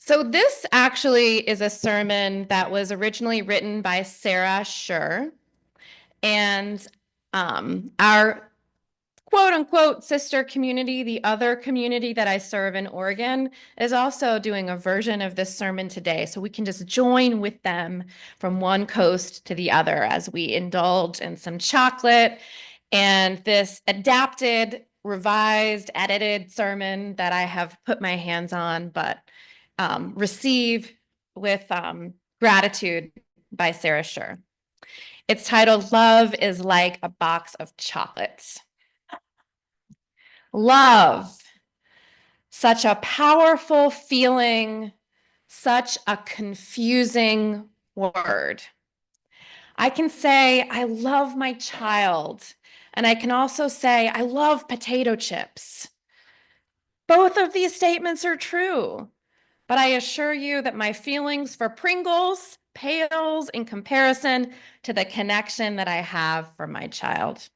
So this actually is a sermon that was originally written by Sarah Scher, and our quote unquote sister community, the other community that I serve in Oregon, is also doing a version of this sermon today. So we can just join with them from one coast to the other as we indulge in some chocolate and this adapted, revised, edited sermon that I have put my hands on, but receive with gratitude by Sarah Scher. It's titled, "Love is Like a Box of Chocolates." Love, such a powerful feeling, such a confusing word. I can say, I love my child, and I can also say, I love potato chips. Both of these statements are true, but I assure you that my feelings for Pringles pales in comparison to the connection that I have for my child.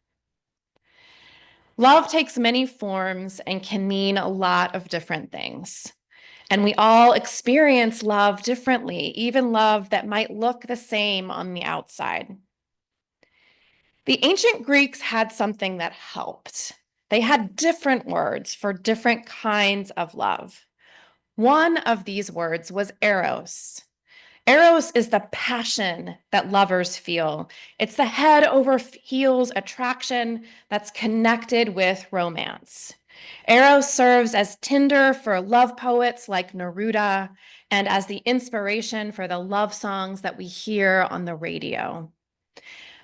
Love takes many forms and can mean a lot of different things. And we all experience love differently, even love that might look the same on the outside. The ancient Greeks had something that helped. They had different words for different kinds of love. One of these words was eros. Eros is the passion that lovers feel. It's the head over heels attraction that's connected with romance. Eros serves as tinder for love poets like Neruda and as the inspiration for the love songs that we hear on the radio.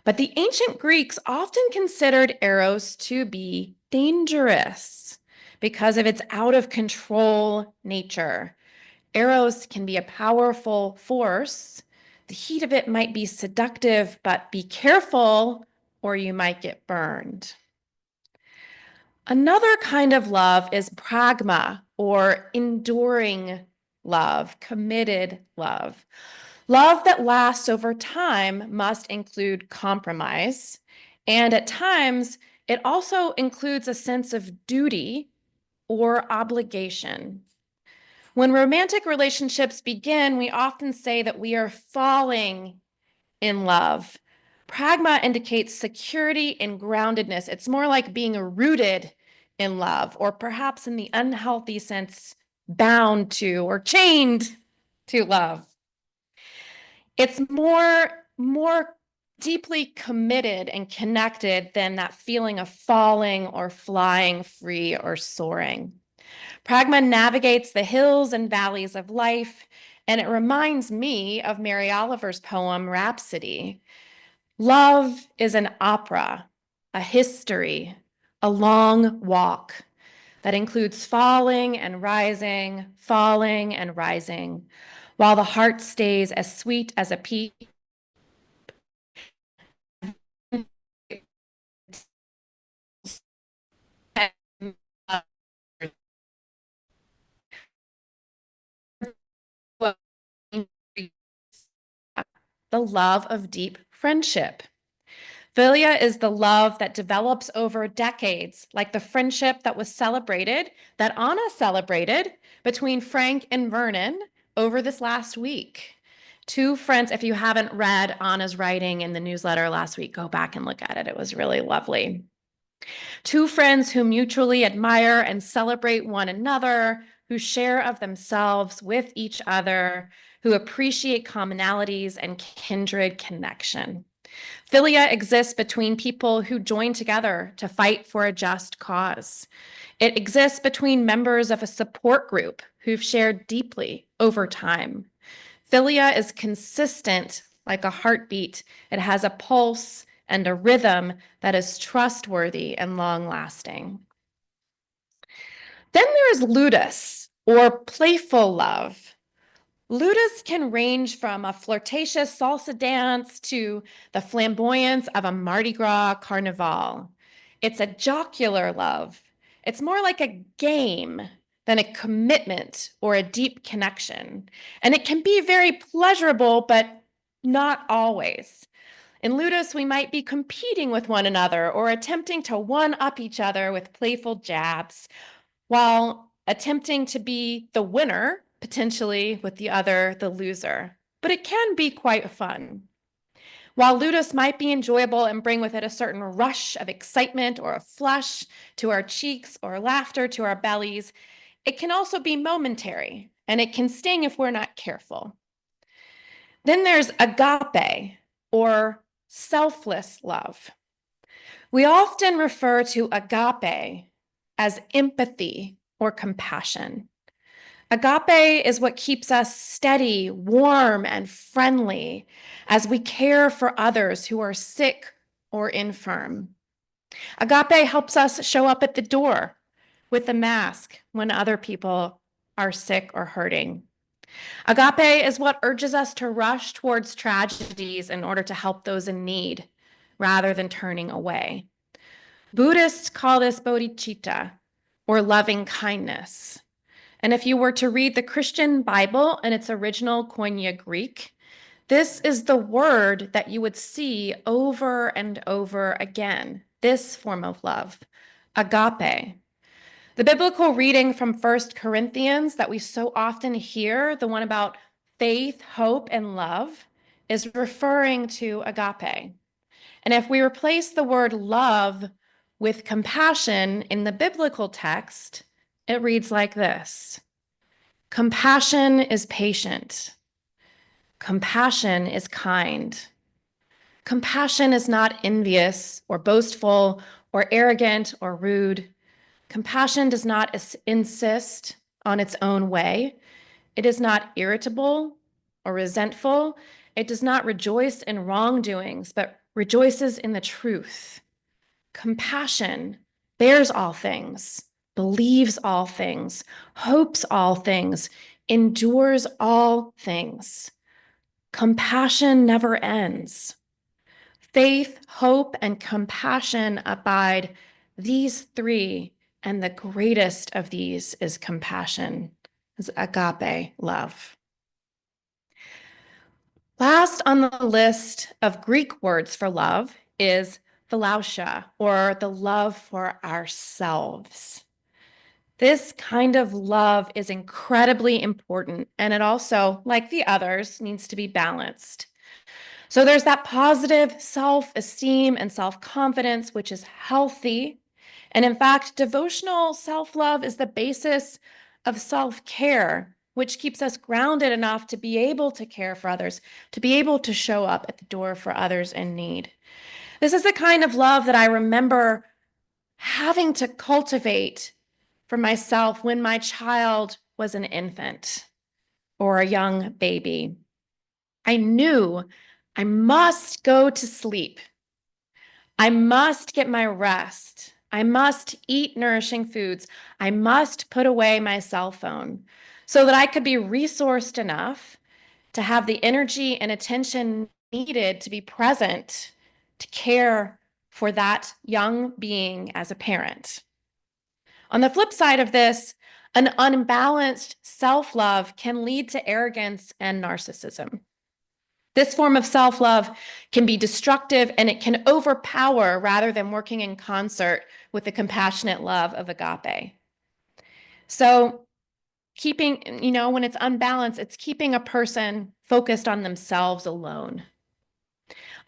But the ancient Greeks often considered Eros to be dangerous because of its out of control nature. Eros can be a powerful force. The heat of it might be seductive, but be careful or you might get burned. Another kind of love is pragma, or enduring love, committed love. Love that lasts over time must include compromise, and at times it also includes a sense of duty or obligation. When romantic relationships begin, we often say that we are falling in love. Pragma indicates security and groundedness. It's more like being rooted in love, or perhaps in the unhealthy sense, bound to or chained to love. It's more deeply committed and connected than that feeling of falling or flying free or soaring. Pragma navigates the hills and valleys of life, and it reminds me of Mary Oliver's poem, Rhapsody. Love is an opera, a history, a long walk that includes falling and rising, while the heart stays as sweet as a pea. The love of deep friendship. Philia is the love that develops over decades, like the friendship that was celebrated, that Anna celebrated between Frank and Vernon over this last week. Two friends, if you haven't read Anna's writing in the newsletter last week, go back and look at it. It was really lovely. Two friends who mutually admire and celebrate one another, who share of themselves with each other, who appreciate commonalities and kindred connection. Philia exists between people who join together to fight for a just cause. It exists between members of a support group who've shared deeply over time. Philia is consistent like a heartbeat. It has a pulse and a rhythm that is trustworthy and long-lasting. Then there is ludus, or playful love. Ludus can range from a flirtatious salsa dance to the flamboyance of a Mardi Gras carnival. It's a jocular love. It's more like a game than a commitment or a deep connection. And it can be very pleasurable, but not always. In ludus, we might be competing with one another or attempting to one-up each other with playful jabs, while attempting to be the winner potentially with the other, the loser, but it can be quite fun. While ludus might be enjoyable and bring with it a certain rush of excitement or a flush to our cheeks or laughter to our bellies, it can also be momentary, and it can sting if we're not careful. Then there's agape, or selfless love. We often refer to agape as empathy or compassion. Agape is what keeps us steady, warm, and friendly as we care for others who are sick or infirm. Agape helps us show up at the door with a mask when other people are sick or hurting. Agape is what urges us to rush towards tragedies in order to help those in need, rather than turning away. Buddhists call this bodhicitta, or loving kindness. And if you were to read the Christian Bible in its original Koine Greek, this is the word that you would see over and over again, this form of love, agape. The biblical reading from 1 Corinthians that we so often hear, the one about faith, hope, and love, is referring to agape. And if we replace the word love with compassion in the biblical text, it reads like this: compassion is patient. Compassion is kind. Compassion is not envious or boastful or arrogant or rude. Compassion does not insist on its own way. It is not irritable or resentful. It does not rejoice in wrongdoings, but rejoices in the truth. Compassion bears all things, believes all things, hopes all things, endures all things. Compassion never ends. Faith, hope, and compassion abide, these three, and the greatest of these is compassion, is agape love. Last on the list of Greek words for love is philautia, or the love for ourselves. This kind of love is incredibly important, and it also, like the others, needs to be balanced. So there's that positive self-esteem and self-confidence, which is healthy. And in fact, devotional self-love is the basis of self-care, which keeps us grounded enough to be able to care for others, to be able to show up at the door for others in need. This is the kind of love that I remember having to cultivate for myself when my child was an infant or a young baby. I knew I must go to sleep. I must get my rest. I must eat nourishing foods. I must put away my cell phone so that I could be resourced enough to have the energy and attention needed to be present to care for that young being as a parent. On the flip side of this, an unbalanced self-love can lead to arrogance and narcissism. This form of self-love can be destructive, and it can overpower rather than working in concert with the compassionate love of agape. So keeping, when it's unbalanced, it's keeping a person focused on themselves alone.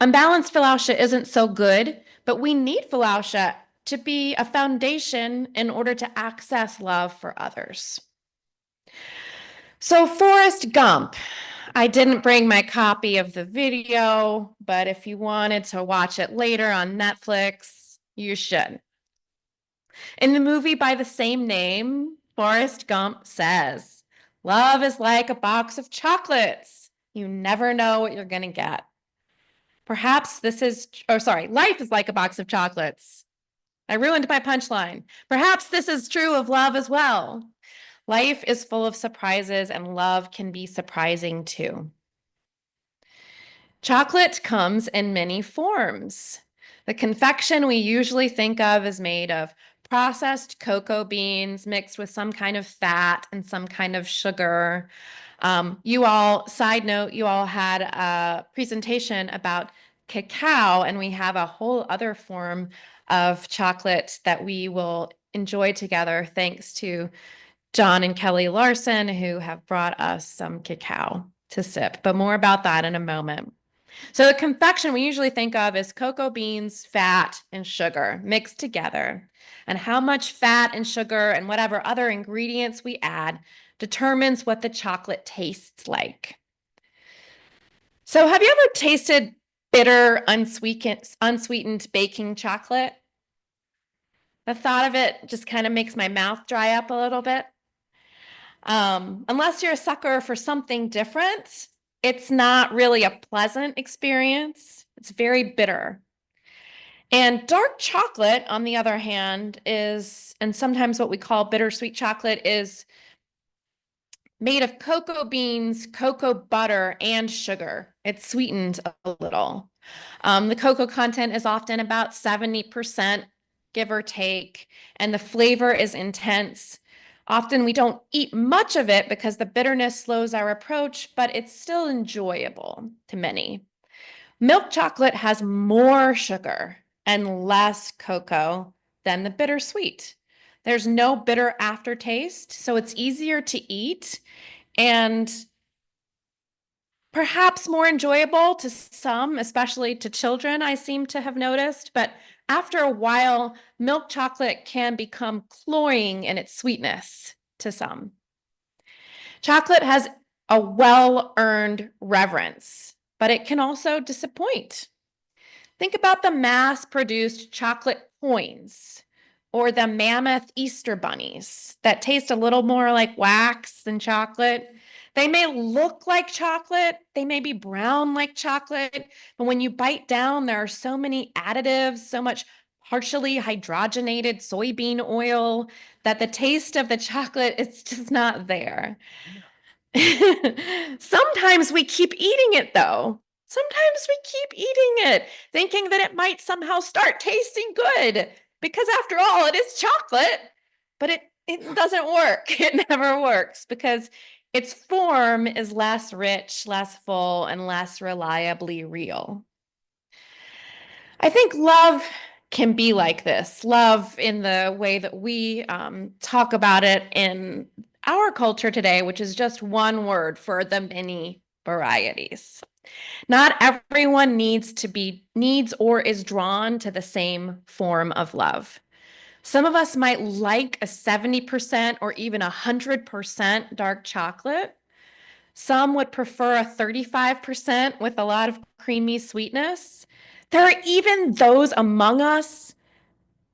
Unbalanced philautia isn't so good, but we need philautia to be a foundation in order to access love for others. So Forrest Gump. I didn't bring my copy of the video, but if you wanted to watch it later on Netflix, you should. In the movie by the same name, Forrest Gump says, "Love is like a box of chocolates. You never know what you're going to get." Perhaps this is, life is like a box of chocolates. I ruined my punchline. Perhaps this is true of love as well. Life is full of surprises, and love can be surprising too. Chocolate comes in many forms. The confection we usually think of is made of processed cocoa beans mixed with some kind of fat and some kind of sugar. Side note, you all had a presentation about cacao, and we have a whole other form of chocolate that we will enjoy together thanks to John and Kelly Larson, who have brought us some cacao to sip, but more about that in a moment. So the confection we usually think of is cocoa beans, fat, and sugar mixed together. And how much fat and sugar and whatever other ingredients we add determines what the chocolate tastes like. So have you ever tasted bitter, unsweetened baking chocolate? The thought of it just kind of makes my mouth dry up a little bit. Unless you're a sucker for something different, it's not really a pleasant experience. It's very bitter. And dark chocolate, on the other hand, is, and sometimes what we call bittersweet chocolate, is made of cocoa beans, cocoa butter, and sugar. It's sweetened a little. The cocoa content is often about 70%, give or take, and the flavor is intense. Often we don't eat much of it because the bitterness slows our approach, but it's still enjoyable to many. Milk chocolate has more sugar and less cocoa than the bittersweet. There's no bitter aftertaste, so it's easier to eat and perhaps more enjoyable to some, especially to children, I seem to have noticed. But after a while, milk chocolate can become cloying in its sweetness to some. Chocolate has a well-earned reverence, but it can also disappoint. Think about the mass-produced chocolate coins or the mammoth Easter bunnies that taste a little more like wax than chocolate. They may look like chocolate, they may be brown like chocolate, but when you bite down, there are so many additives, so much partially hydrogenated soybean oil that the taste of the chocolate, it's just not there. Sometimes we keep eating it though. Sometimes we keep eating it, thinking that it might somehow start tasting good, because after all, it is chocolate, but it doesn't work. It never works because its form is less rich, less full, and less reliably real. I think love can be like this. Love in the way that we talk about it in our culture today, which is just one word for the many varieties. Not everyone needs or is drawn to the same form of love. Some of us might like a 70% or even 100% dark chocolate. Some would prefer a 35% with a lot of creamy sweetness. There are even those among us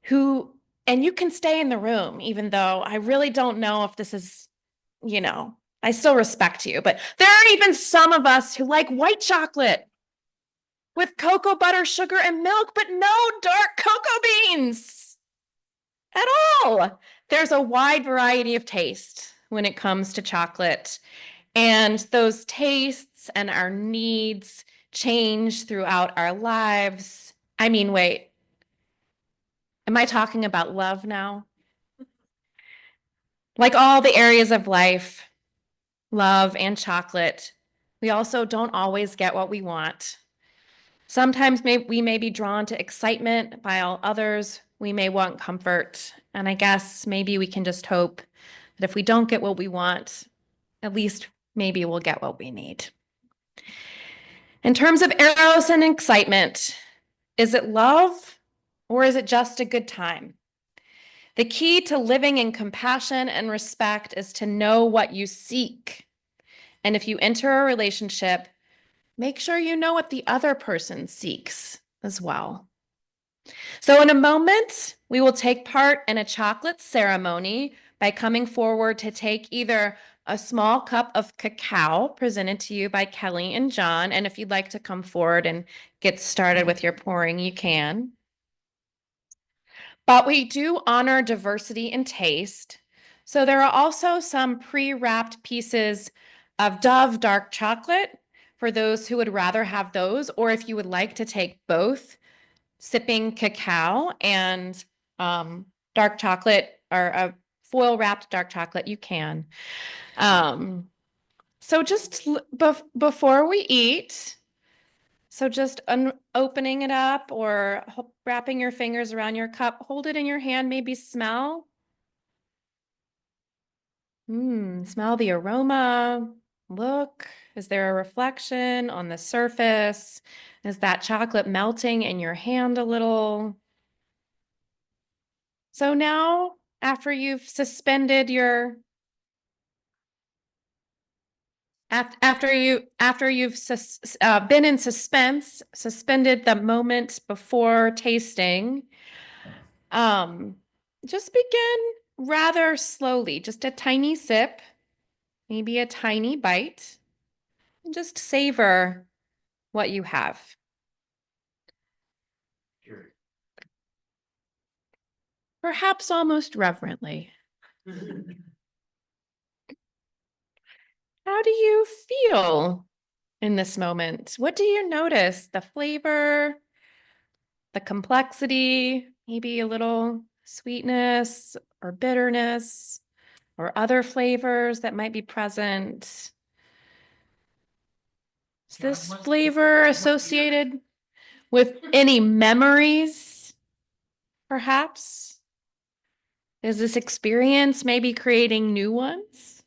who, and you can stay in the room, even though I really don't know if this is, I still respect you, but there are even some of us who like white chocolate with cocoa butter, sugar, and milk, but no dark cocoa beans at all. There's a wide variety of taste when it comes to chocolate, and those tastes and our needs change throughout our lives. I mean, wait, am I talking about love now? Like all the areas of life, love and chocolate, we also don't always get what we want. Sometimes we may be drawn to excitement, while others we may want comfort. And I guess maybe we can just hope that if we don't get what we want, at least maybe we'll get what we need. In terms of eros and excitement, is it love or is it just a good time? The key to living in compassion and respect is to know what you seek. And if you enter a relationship, make sure you know what the other person seeks as well. So in a moment, we will take part in a chocolate ceremony by coming forward to take either a small cup of cacao presented to you by Kelly and John. And if you'd like to come forward and get started with your pouring, you can. But we do honor diversity in taste. So there are also some pre-wrapped pieces of Dove dark chocolate for those who would rather have those, or if you would like to take both, sipping cacao and dark chocolate, or a foil wrapped dark chocolate, you can. So just before we eat, so just opening it up or wrapping your fingers around your cup, hold it in your hand, maybe smell. Smell the aroma. Look, is there a reflection on the surface? Is that chocolate melting in your hand a little? So now, after you've suspended your after you've been in suspense, suspended the moment before tasting, just begin rather slowly, just a tiny sip, maybe a tiny bite, and just savor what you have. Perhaps almost reverently. How do you feel in this moment? What do you notice? The flavor, the complexity, maybe a little sweetness or bitterness or other flavors that might be present. Is this flavor associated with any memories, perhaps? Is this experience maybe creating new ones?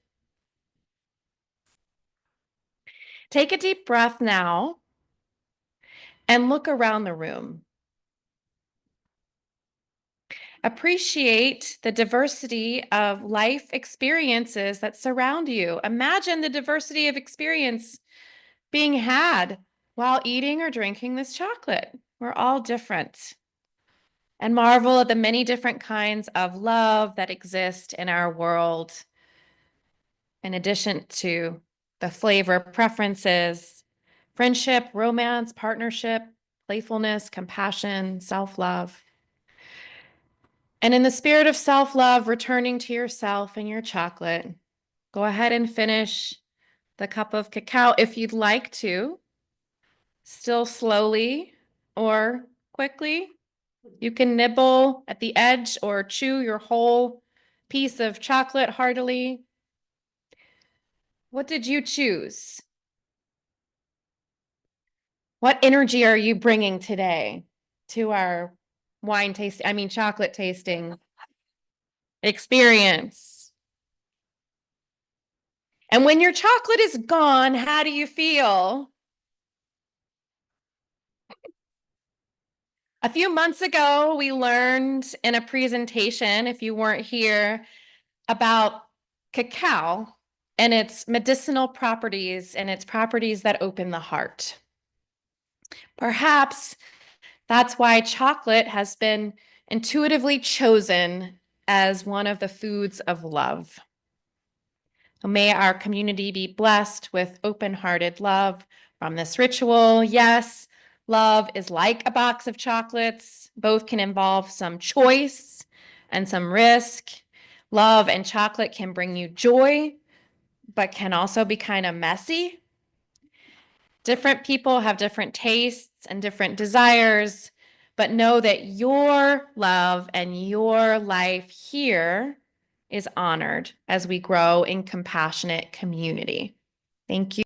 Take a deep breath now and look around the room. Appreciate the diversity of life experiences that surround you. Imagine the diversity of experience being had while eating or drinking this chocolate. We're all different. And marvel at the many different kinds of love that exist in our world, in addition to the flavor preferences, friendship, romance, partnership, playfulness, compassion, self-love. And in the spirit of self-love, returning to yourself and your chocolate, go ahead and finish the cup of cacao if you'd like to, still slowly or quickly. You can nibble at the edge or chew your whole piece of chocolate heartily. What did you choose? What energy are you bringing today to our chocolate tasting experience? And when your chocolate is gone, how do you feel? A few months ago, we learned in a presentation, if you weren't here, about cacao and its medicinal properties and its properties that open the heart. Perhaps that's why chocolate has been intuitively chosen as one of the foods of love. May our community be blessed with open-hearted love from this ritual. Yes, love is like a box of chocolates. Both can involve some choice and some risk. Love and chocolate can bring you joy, but can also be kind of messy. Different people have different tastes and different desires, but know that your love and your life here is honored as we grow in compassionate community. Thank you.